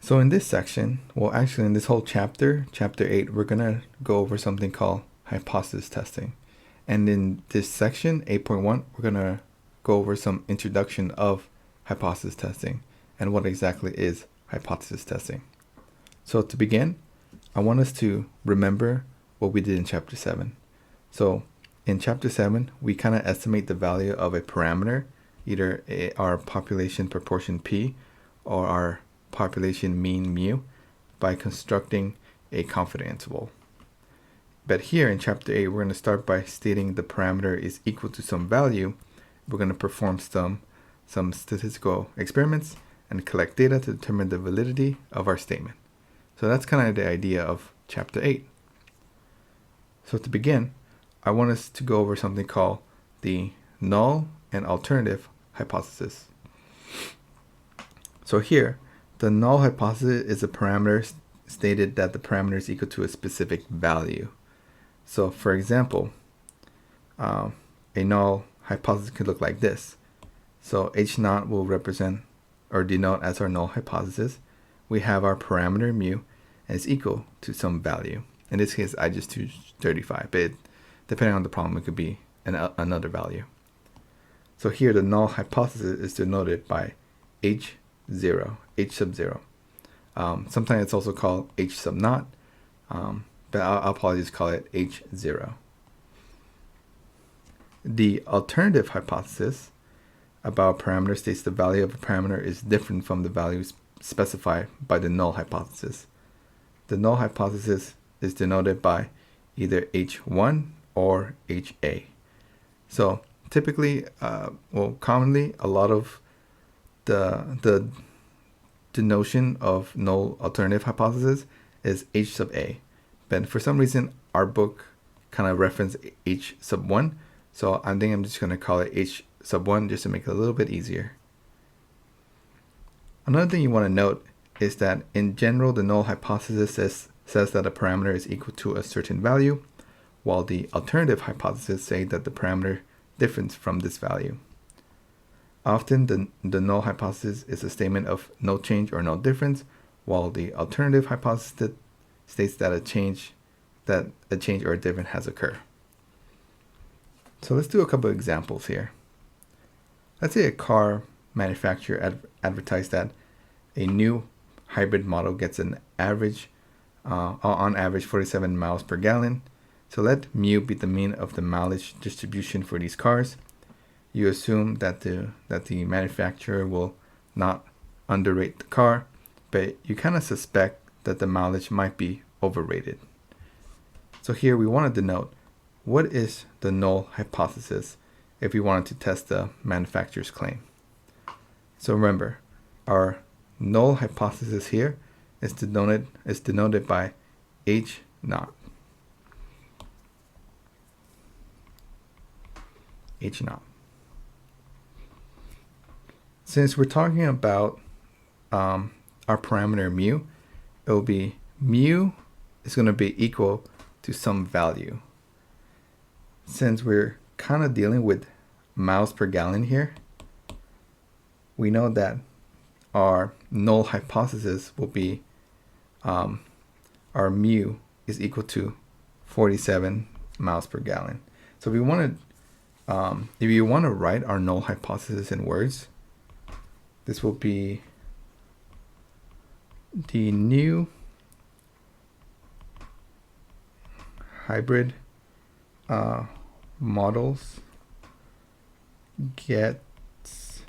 So in this section, well, actually in this whole chapter, chapter 8, we're going to go over something called hypothesis testing. And in this section, 8.1, we're going to go over some introduction of hypothesis testing and what exactly is hypothesis testing. So to begin, I want us to remember what we did in chapter 7. So in chapter 7, we kind of estimate the value of a parameter, either our population proportion P or our population mean mu, by constructing a confidence interval. But here in chapter 8, we're going to start by stating the parameter is equal to some value. We're going to perform some statistical experiments and collect data to determine the validity of our statement. So that's kind of the idea of chapter 8. So to begin, I want us to go over something called the null and alternative hypothesis. So here, the null hypothesis is a parameter stated that the parameter is equal to a specific value. So for example, a null hypothesis could look like this. So H naught will represent or denote as our null hypothesis. We have our parameter mu and it's equal to some value. In this case, I just choose 35, but depending on the problem, it could be another value. So here the null hypothesis is denoted by H0, H sub 0. Sometimes it's also called H sub naught, but I'll probably just call it H0. The alternative hypothesis about a parameter states the value of a parameter is different from the values specified by the null hypothesis. The null hypothesis is denoted by either H1 or HA. So typically, commonly, a lot of the denotion of null alternative hypothesis is H sub A. But for some reason, our book kind of referenced H sub 1. So I think I'm just going to call it H sub 1 just to make it a little bit easier. Another thing you want to note is that in general, the null hypothesis says that a parameter is equal to a certain value, while the alternative hypothesis say that the parameter differs from this value. Often the null hypothesis is a statement of no change or no difference, while the alternative hypothesis states that a change or a difference has occurred. So let's do a couple of examples here. Let's say a car manufacturer advertised that a new hybrid model gets an average, on average 47 miles per gallon. So let mu be the mean of the mileage distribution for these cars. You assume that the manufacturer will not underrate the car, but you kind of suspect that the mileage might be overrated. So here we want to denote what is the null hypothesis if we wanted to test the manufacturer's claim. So remember, our null hypothesis here is denoted by H naught. H naught. Since we're talking about our parameter mu, it will be mu is going to be equal to some value. Since we're kind of dealing with miles per gallon here, we know that our null hypothesis will be our mu is equal to 47 miles per gallon. So if you want to write our null hypothesis in words, this will be the new hybrid models gets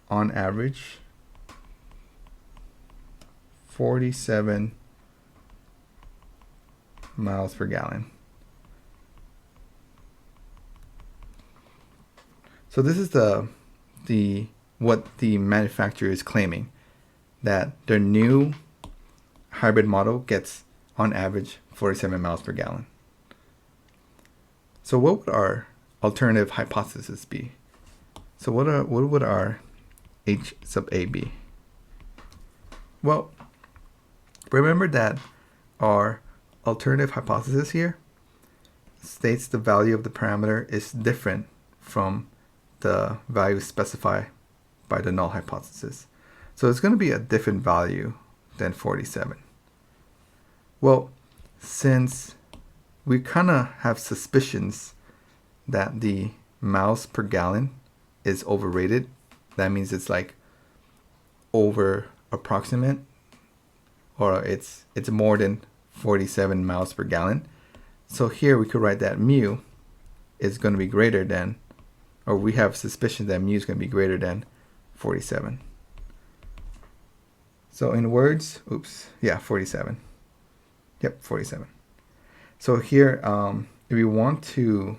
on average 47 miles per gallon. So this is what the manufacturer is claiming, that their new hybrid model gets on average 47 miles per gallon. So what would our alternative hypothesis be? So what would our H sub A be? Well, remember that our alternative hypothesis here states the value of the parameter is different from the value specified by the null hypothesis. So it's going to be a different value than 47. Well, since we kind of have suspicions that the miles per gallon is overrated, that means it's like over approximate, or it's more than 47 miles per gallon. So here we could write that mu is going to be greater than, or we have suspicion that mu is going to be greater than 47. So in words, 47. Yep, 47. So here, if we want to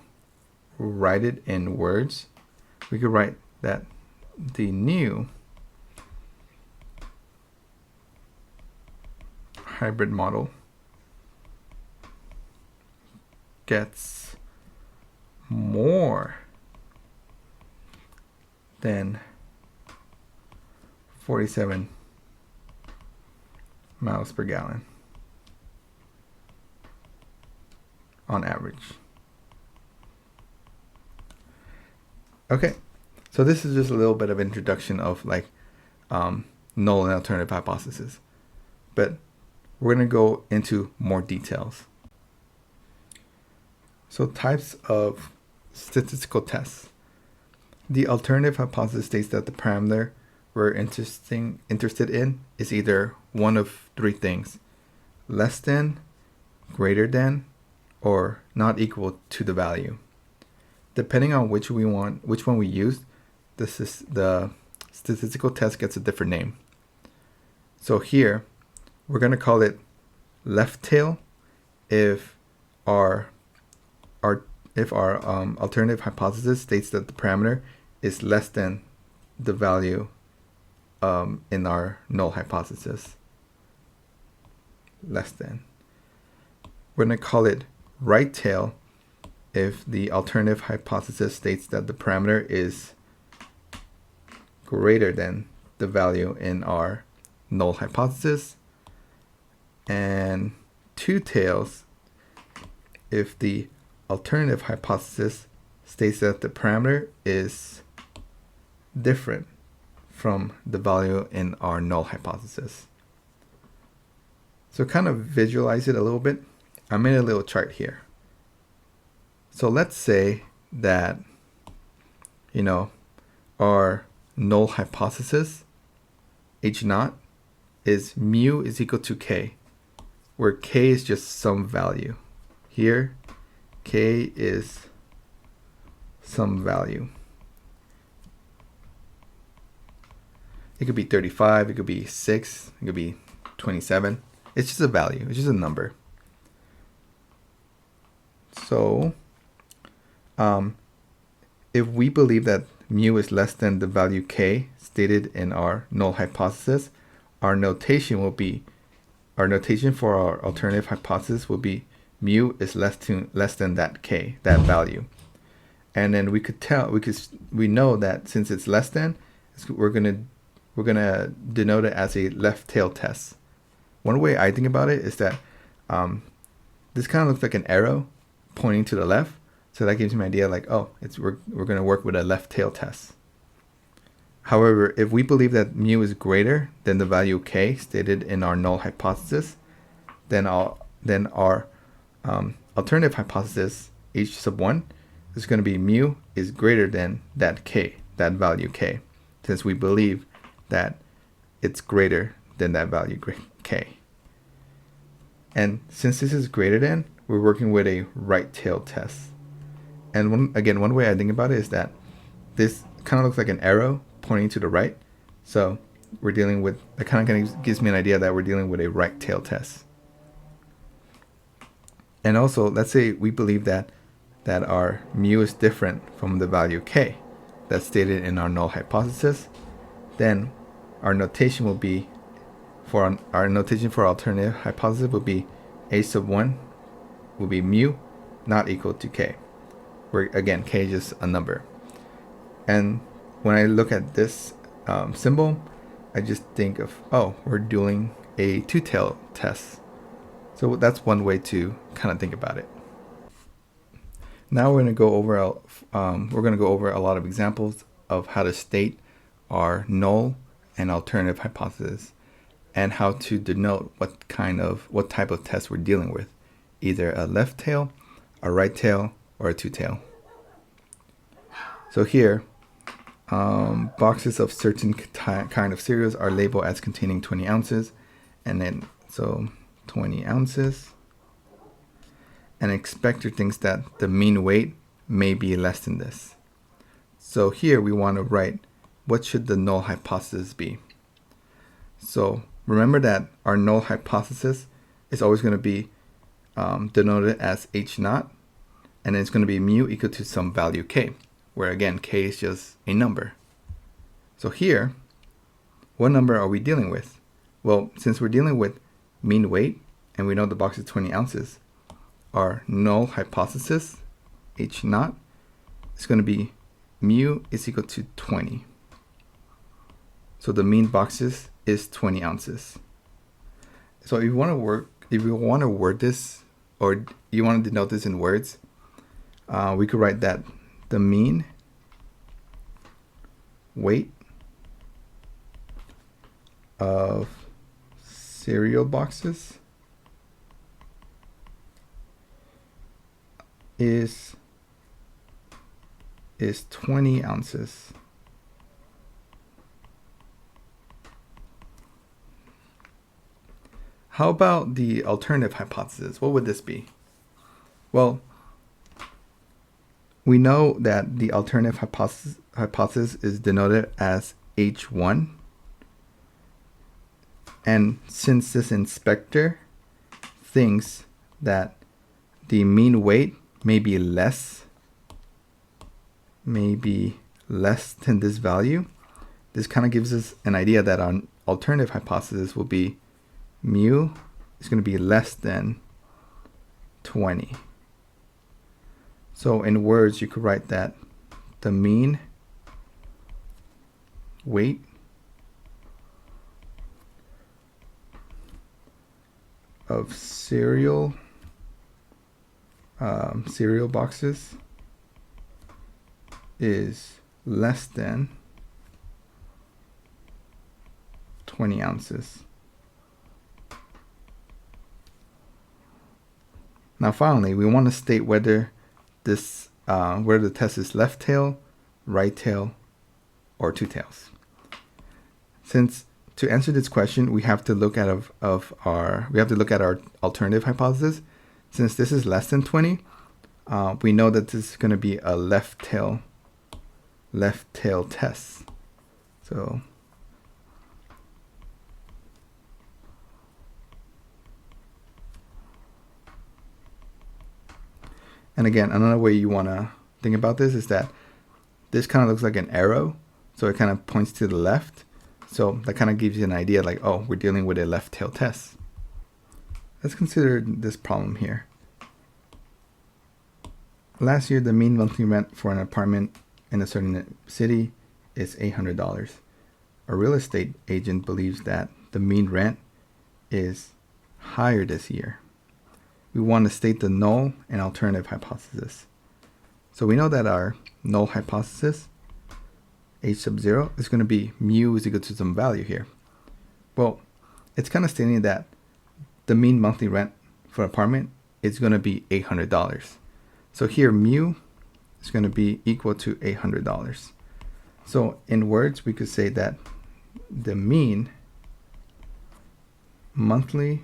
write it in words, we could write that the new hybrid model gets more than 47 miles per gallon on average. Okay, so this is just a little bit of introduction of like null and alternative hypothesis, but we're going to go into more details. So types of statistical tests. The alternative hypothesis states that the parameter we're interested in is either one of three things: less than, greater than, or not equal to the value. Depending on which one we use, the statistical test gets a different name. So here, we're going to call it left tail if our alternative hypothesis states that the parameter is less than the value in our null hypothesis. Less than. We're going to call it right tail if the alternative hypothesis states that the parameter is greater than the value in our null hypothesis. And two tails if the alternative hypothesis states that the parameter is different from the value in our null hypothesis. So kind of visualize it a little bit. I made a little chart here. So let's say that, our null hypothesis, H0, is mu is equal to k, where k is just some value. Here, k is some value. It could be 35, it could be 6, it could be 27. It's just a value, it's just a number. So, if we believe that mu is less than the value k stated in our null hypothesis, our notation for our alternative hypothesis will be mu is less than that k, that value. And then we know that since it's less than, we're gonna denote it as a left tail test. One way I think about it is that this kind of looks like an arrow pointing to the left. So that gives me an idea like, oh, we're going to work with a left tail test. However, if we believe that mu is greater than the value k stated in our null hypothesis, then our alternative hypothesis, H1, is going to be mu is greater than that k, that value k, since we believe that it's greater than that value k. And since this is greater than, we're working with a right tail test. And one way I think about it is that this kind of looks like an arrow pointing to the right. So we're dealing with, that kind of gives me an idea that we're dealing with a right tail test. And also, let's say we believe that our mu is different from the value k that's stated in our null hypothesis. Then our notation will be, for our notation for alternative hypothesis will be H1 will be mu not equal to k, where again k is just a number. And when I look at this symbol, I just think of, oh, we're doing a two-tailed test. So that's one way to kind of think about it. Now we're going to go over a lot of examples of how to state our null and alternative hypothesis, and how to denote what type of test we're dealing with, either a left tail, a right tail, or a two tail. So here, boxes of certain kind of cereals are labeled as containing 20 ounces, and then so 20 ounces. An inspector thinks that the mean weight may be less than this. So here we want to write what should the null hypothesis be. So remember that our null hypothesis is always going to be denoted as H naught, and then it's going to be mu equal to some value k, where again k is just a number. So here, what number are we dealing with? Well, since we're dealing with mean weight and we know the box is 20 ounces, our null hypothesis, H naught, is going to be mu is equal to 20. So the mean boxes is 20 ounces. So if you want to word this, or you want to denote this in words, we could write that the mean weight of cereal boxes is 20 ounces. How about the alternative hypothesis? What would this be? Well, we know that the alternative hypothesis is denoted as H1. And since this inspector thinks that the mean weight may be less than this value, this kind of gives us an idea that our alternative hypothesis will be mu is going to be less than 20. So in words, you could write that the mean weight of cereal boxes is less than 20 ounces. Now finally, we want to state whether the test is left tail, right tail, or two tails. Since to answer this question, we have to look at our alternative hypothesis. Since this is less than 20, we know that this is going to be a left tail test. So and again, another way you want to think about this is that this kind of looks like an arrow, so it kind of points to the left. So that kind of gives you an idea like, oh, we're dealing with a left tail test. Let's consider this problem here. Last year, the mean monthly rent for an apartment in a certain city is $800. A real estate agent believes that the mean rent is higher this year. We want to state the null and alternative hypothesis. So we know that our null hypothesis, H sub 0, is going to be mu is equal to some value here. Well, it's kind of stating that the mean monthly rent for an apartment is going to be $800. So here mu is going to be equal to $800. So in words, we could say that the mean monthly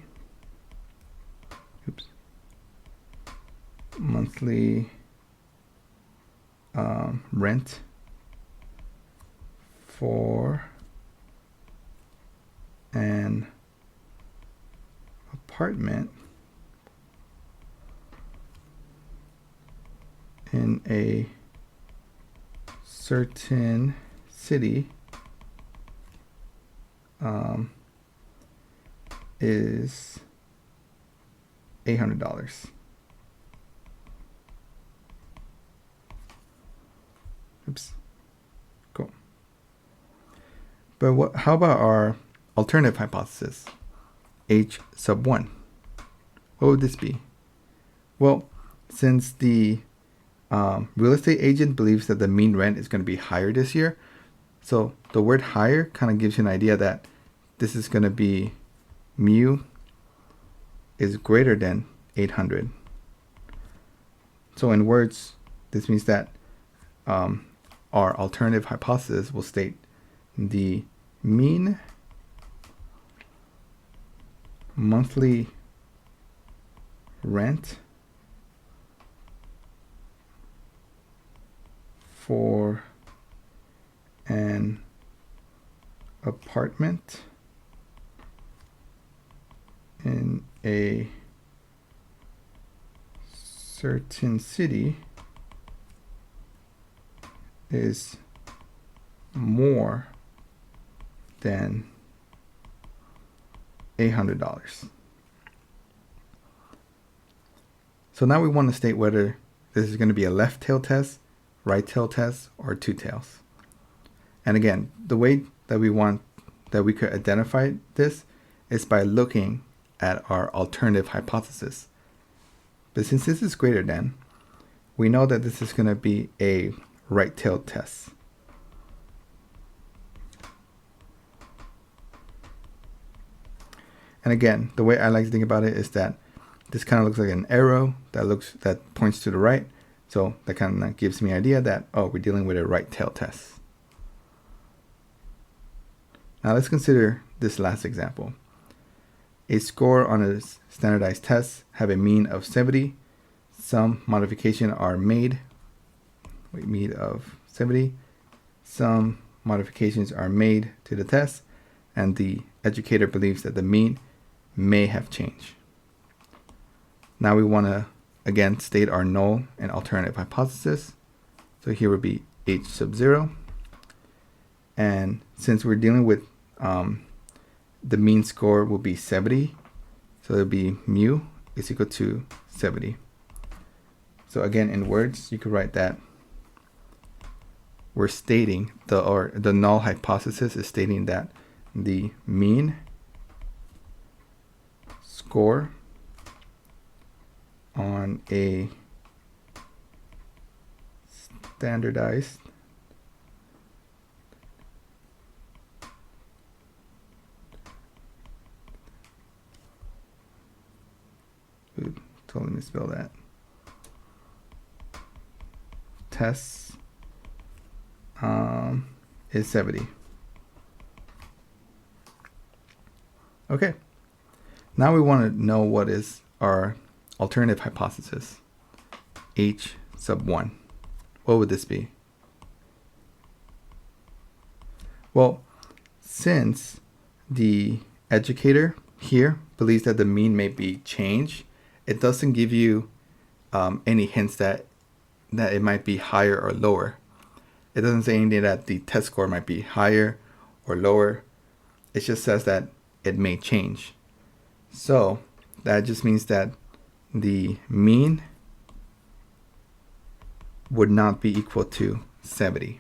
rent for an apartment in a certain city is $800. Oops. Cool. But how about our alternative hypothesis, H sub 1? What would this be? Well, since the real estate agent believes that the mean rent is going to be higher this year, So the word higher kind of gives you an idea that this is going to be mu is greater than 800. So in words, this means that our alternative hypothesis will state the mean monthly rent for an apartment in a certain city is more than $800. So now we want to state whether this is going to be a left tail test, right tail test, or two tails. And again, the way that we could identify this is by looking at our alternative hypothesis. But since this is greater than, we know that this is going to be a right tail test. And again, the way I like to think about it is that this kind of looks like an arrow that points to the right. So that kind of gives me an idea that, oh, we're dealing with a right tail test. Now let's consider this last example. A score on a standardized test have a mean of 70. Some modifications are made. Mean of 70. Some modifications are made to the test, and the educator believes that the mean may have changed. Now we want to again state our null and alternative hypothesis. So here would be h sub 0. And since we're dealing with the mean score will be 70, so it'll be mu is equal to 70. So again, in words, you could write that we're stating the null hypothesis is stating that the mean score on a standardized totally misspelled that. Tests is 70. Okay. Now we want to know what is our alternative hypothesis. H sub 1. What would this be? Well, since the educator here believes that the mean may be changed, it doesn't give you any hints that it might be higher or lower. It doesn't say anything that the test score might be higher or lower. It just says that it may change. So that just means that the mean would not be equal to 70.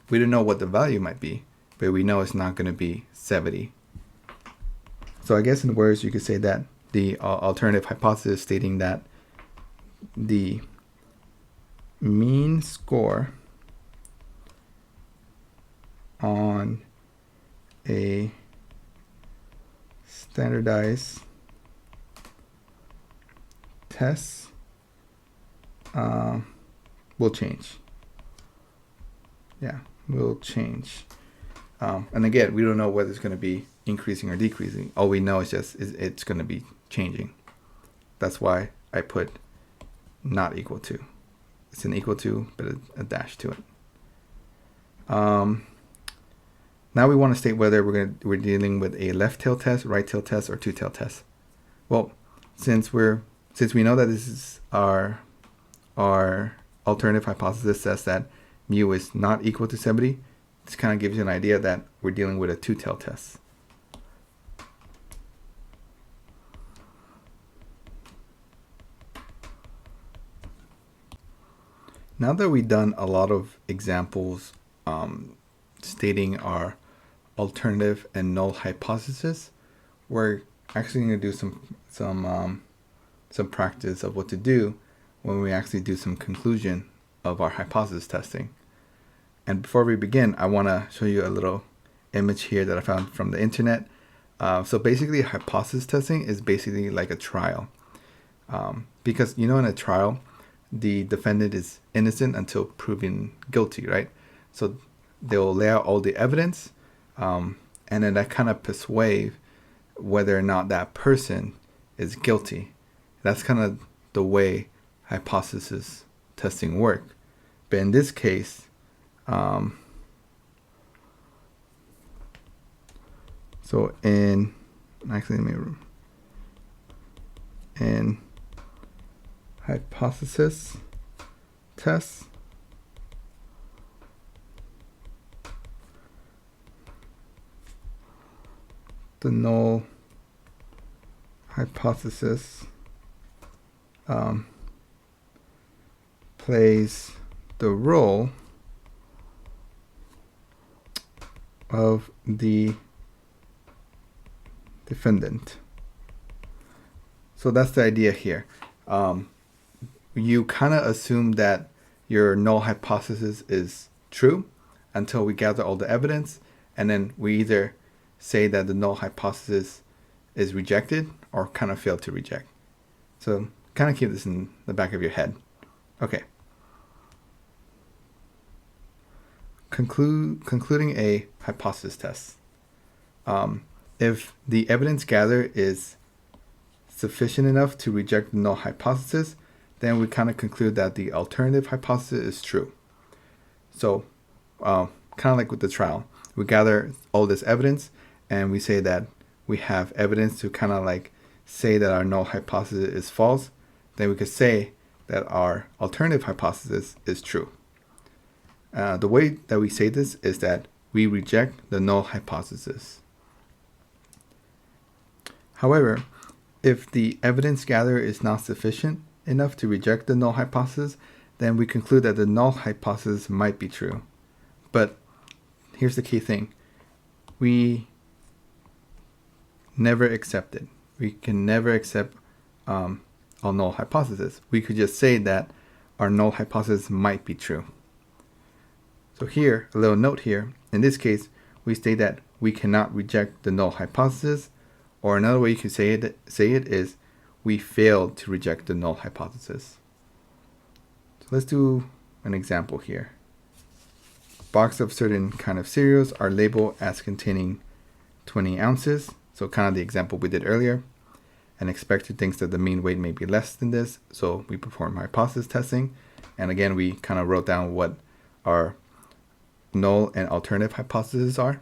We don't know what the value might be, but we know it's not going to be 70. So I guess in words, you could say that the alternative hypothesis stating that the mean score on a standardized test will change. Yeah, will change. And again, we don't know whether it's going to be increasing or decreasing. All we know is it's going to be changing. That's why I put not equal to. It's an equal to, but a dash to it. Now we want to state whether we're dealing with a left tail test, right tail test, or two tail test. Well, since we know that this is our alternative hypothesis says that mu is not equal to 70, this kind of gives you an idea that we're dealing with a two tail test. Now that we've done a lot of examples stating our alternative and null hypothesis, we're actually going to do some practice of what to do when we actually do some conclusion of our hypothesis testing. And before we begin, I want to show you a little image here that I found from the internet. So basically, hypothesis testing is basically like a trial. Because, in a trial, the defendant is innocent until proven guilty, right? So they'll lay out all the evidence, and then that kind of persuade whether or not that person is guilty. That's kind of the way hypothesis testing work. But in this case, so in hypothesis tests, the null hypothesis plays the role of the defendant. So that's the idea here. You kind of assume that your null hypothesis is true until we gather all the evidence, and then we either say that the null hypothesis is rejected or kind of fail to reject. So kind of keep this in the back of your head. Okay. Concluding a hypothesis test. If the evidence gathered is sufficient enough to reject the null hypothesis, then we kind of conclude that the alternative hypothesis is true. So kind of like with the trial, we gather all this evidence and we say that we have evidence to kind of like say that our null hypothesis is false. Then we could say that our alternative hypothesis is true. The way that we say this is that we reject the null hypothesis. However, if the evidence gathered is not sufficient enough to reject the null hypothesis, then we conclude that the null hypothesis might be true. But here's the key thing. We never accept it. We can never accept our null hypothesis. We could just say that our null hypothesis might be true. So here, a little note here. In this case, we state that we cannot reject the null hypothesis, or another way you could say it is we failed to reject the null hypothesis. So let's do an example here. Box of certain kind of cereals are labeled as containing 20 ounces. So kind of the example we did earlier. And expected thinks that the mean weight may be less than this. So we perform hypothesis testing. And again, we kind of wrote down what our null and alternative hypotheses are.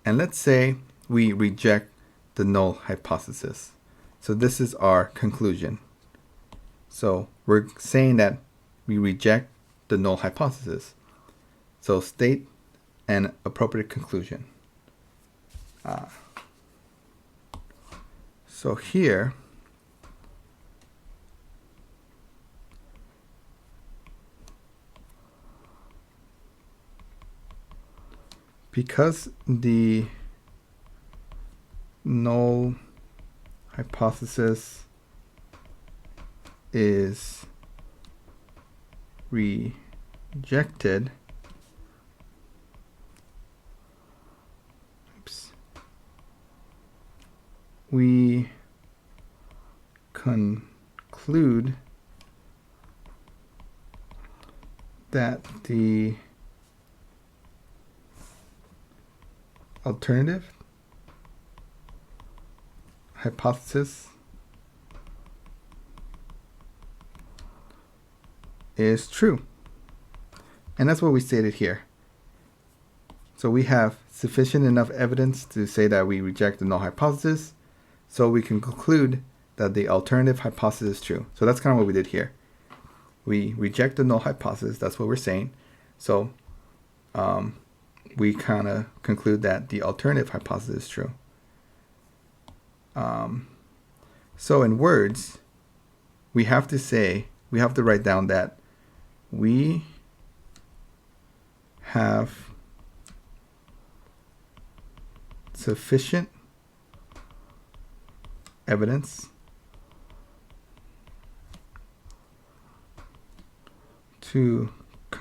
And let's say we reject the null hypothesis. So this is our conclusion. So we're saying that we reject the null hypothesis. So state an appropriate conclusion. So here, because the null hypothesis is rejected, we conclude that the alternative hypothesis is true. And that's what we stated here. So we have sufficient enough evidence to say that we reject the null hypothesis, so we can conclude that the alternative hypothesis is true. So that's kind of what we did here. We reject the null hypothesis, that's what we're saying. So we kind of conclude that the alternative hypothesis is true. So in words, we have to write down that we have sufficient evidence to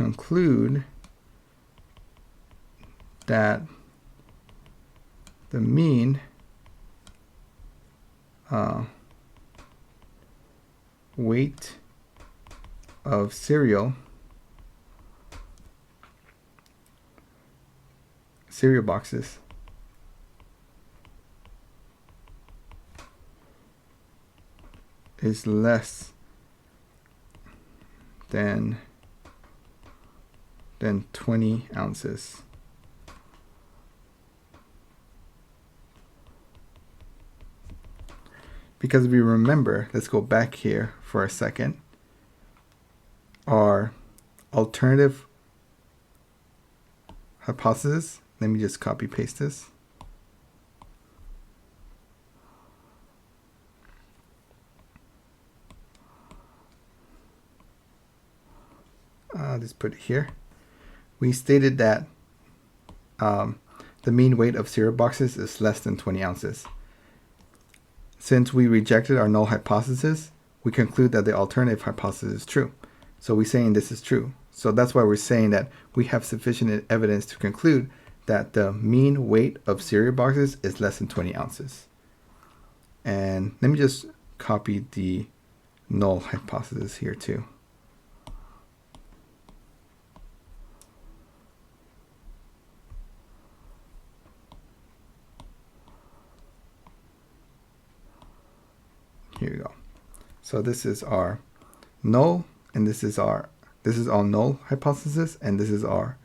conclude that the mean weight of cereal boxes is less than 20 ounces. Because if we remember, let's go back here for a second. Our alternative hypothesis, let me just copy paste this. I'll just put it here. We stated that the mean weight of cereal boxes is less than 20 ounces. Since we rejected our null hypothesis, we conclude that the alternative hypothesis is true. So we're saying this is true. So that's why we're saying that we have sufficient evidence to conclude that the mean weight of cereal boxes is less than 20 ounces. And let me just copy the null hypothesis here too. Here we go. So this is our null, and this is our null hypothesis, and this is our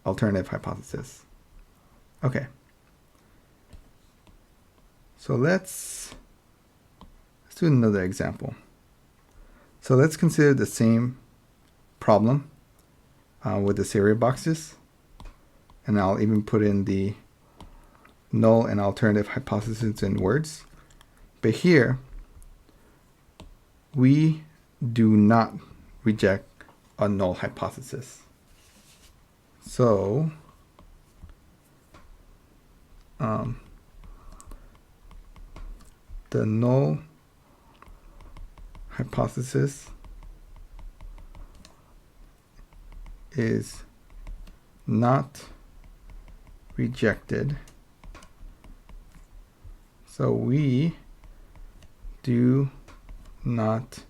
alternative hypothesis. Okay. So let's do another example. So let's consider the same problem with the cereal boxes, and I'll even put in the null and alternative hypothesis in words. But here, we do not reject a null hypothesis. So the null hypothesis is not rejected. So we do not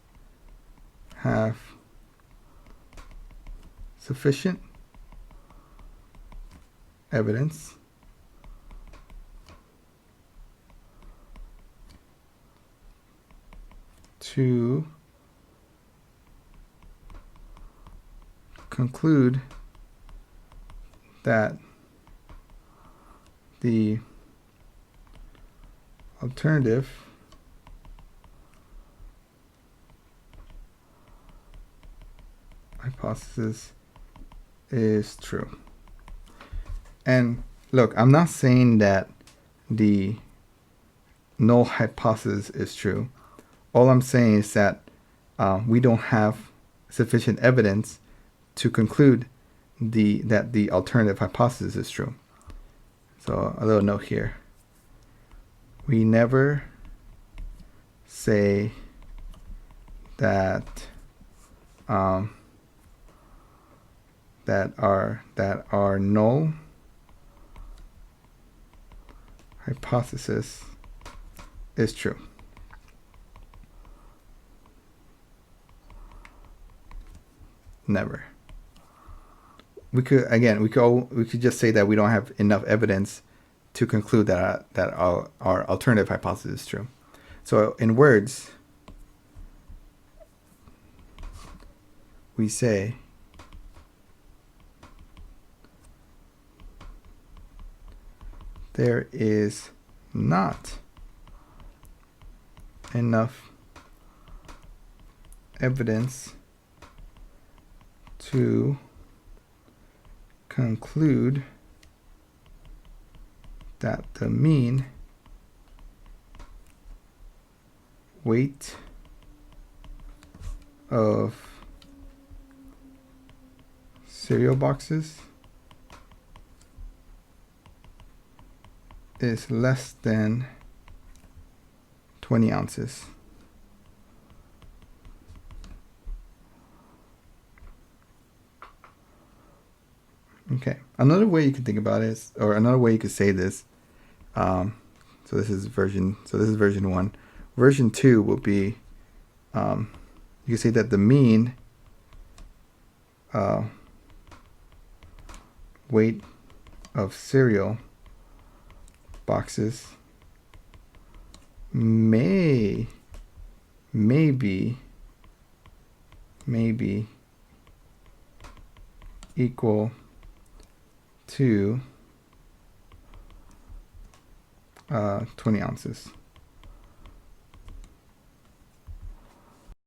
have sufficient evidence to conclude that the alternative hypothesis is true. And look, I'm not saying that the null hypothesis is true. All I'm saying is that we don't have sufficient evidence to conclude that the alternative hypothesis is true. So a little note here. We never say that that our null hypothesis is true. Never. We could just say that we don't have enough evidence to conclude that our alternative hypothesis is true. So in words, we say there is not enough evidence to conclude that the mean weight of cereal boxes is less than 20 ounces. Okay. Another way you can think about it is, or another way you could say this. So this is version 1. Version 2 will be, you can say that the mean weight of cereal boxes may be equal to 20 ounces.